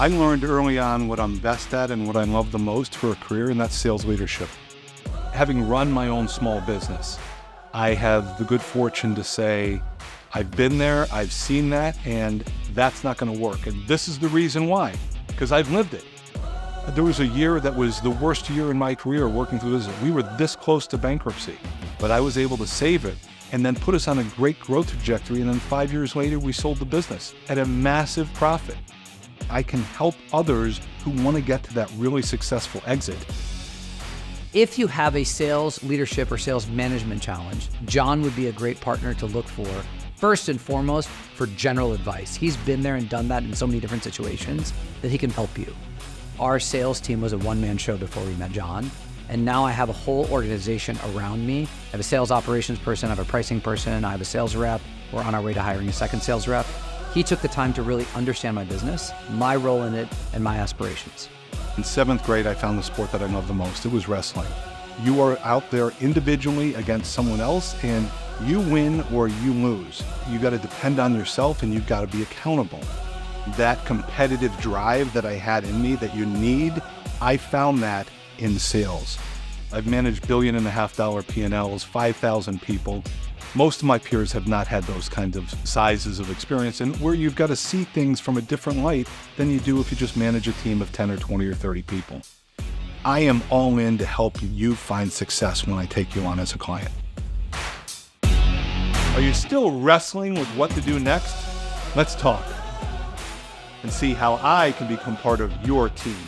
I learned early on what I'm best at and what I love the most for a career, and that's sales leadership. Having run my own small business, I have the good fortune to say, I've been there, I've seen that, and that's not going to work. And this is the reason why, because I've lived it. There was a year that was the worst year in my career working through this. We were this close to bankruptcy, but I was able to save it and then put us on a great growth trajectory. And then 5 years later, we sold the business at a massive profit. I can help others who want to get to that really successful exit. If you have a sales leadership or sales management challenge, John would be a great partner to look for, first and foremost, for general advice. He's been there and done that in so many different situations that he can help you. Our sales team was a one-man show before we met John, and now I have a whole organization around me. I have a sales operations person, I have a pricing person, I have a sales rep. We're on our way to hiring a second sales rep. He took the time to really understand my business, my role in it, and my aspirations. In 7th grade, I found the sport that I love the most. It was wrestling. You are out there individually against someone else, and you win or you lose. You got to depend on yourself, and you've got to be accountable. That competitive drive that I had in me that you need, I found that in sales. I've managed $1.5 billion P&Ls, 5,000 people. Most of my peers have not had those kinds of sizes of experience, and where you've got to see things from a different light than you do if you just manage a team of 10 or 20 or 30 people. I am all in to help you find success when I take you on as a client. Are you still wrestling with what to do next? Let's talk and see how I can become part of your team.